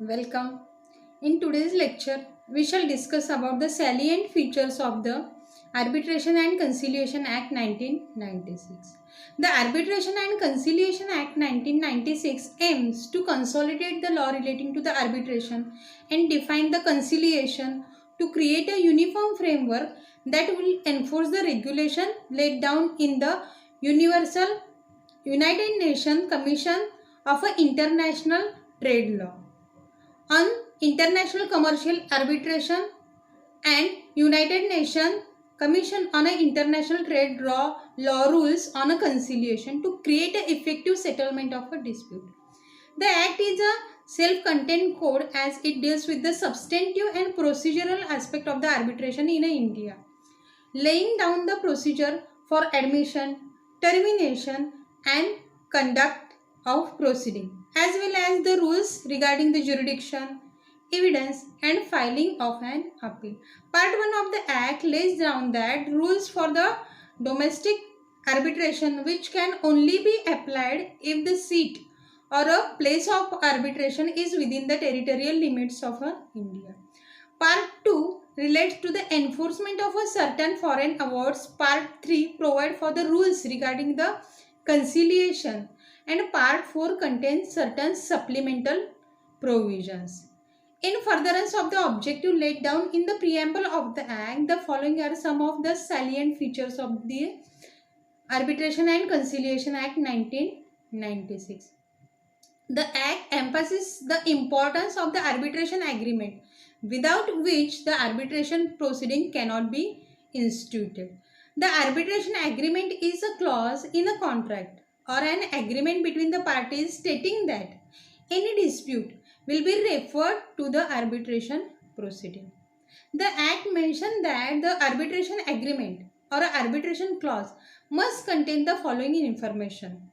Welcome. In today's lecture, we shall discuss about the salient features of the Arbitration and Conciliation Act 1996. The Arbitration and Conciliation Act 1996 aims to consolidate the law relating to the arbitration and define the conciliation to create a uniform framework that will enforce the regulation laid down in the Universal United Nations Commission of International Trade Law on International Commercial Arbitration and United Nations Commission on International Trade Law rules on a conciliation to create an effective settlement of a dispute. The Act is a self-contained code as it deals with the substantive and procedural aspect of the arbitration in India, laying down the procedure for admission, termination and conduct of proceeding, as well as the rules regarding the jurisdiction, evidence and filing of an appeal. Part 1 of the Act lays down that rules for the domestic arbitration which can only be applied if the seat or a place of arbitration is within the territorial limits of India. Part 2 relates to the enforcement of a certain foreign awards. Part 3 provides for the rules regarding the conciliation, and Part 4 contains certain supplemental provisions. In furtherance of the objective laid down in the preamble of the Act, the following are some of the salient features of the Arbitration and Conciliation Act 1996. The Act emphasizes the importance of the arbitration agreement, without which the arbitration proceeding cannot be instituted. The arbitration agreement is a clause in a contract or an agreement between the parties stating that any dispute will be referred to the arbitration proceeding. The Act mentions that the arbitration agreement or arbitration clause must contain the following information: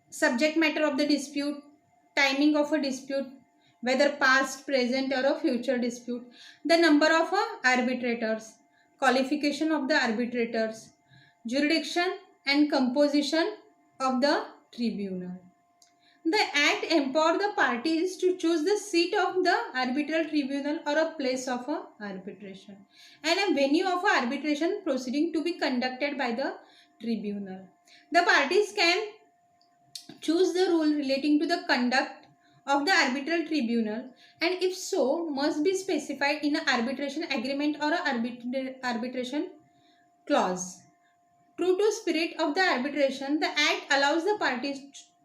subject matter of the dispute, timing of a dispute, whether past, present or a future dispute, the number of arbitrators, qualification of the arbitrators, jurisdiction and composition of the tribunal. The Act empowers the parties to choose the seat of the arbitral tribunal or a place of arbitration and a venue of arbitration proceeding to be conducted by the tribunal. The parties can choose the rule relating to the conduct of the arbitral tribunal, and if so, must be specified in an arbitration agreement or arbitration clause. True to spirit of the arbitration, the Act allows the parties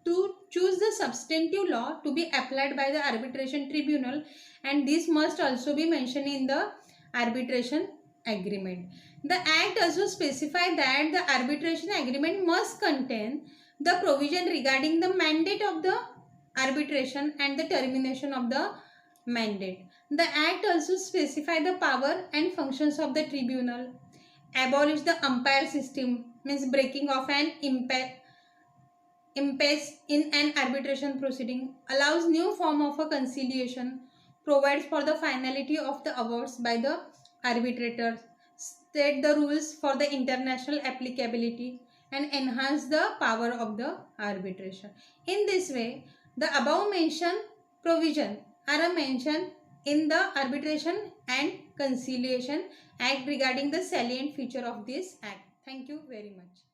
to choose the substantive law to be applied by the arbitration tribunal, and this must also be mentioned in the arbitration agreement. The Act also specifies that the arbitration agreement must contain the provision regarding the mandate of the arbitration and the termination of the mandate. The Act also specifies the power and functions of the tribunal, abolish the umpire system, means breaking of an impasse in an arbitration proceeding, allows new form of a conciliation, provides for the finality of the awards by the arbitrators, state the rules for the international applicability, and enhance the power of the arbitration. In this way, the above mentioned provision are mentioned in the Arbitration and Conciliation Act regarding the salient feature of this Act. Thank you very much.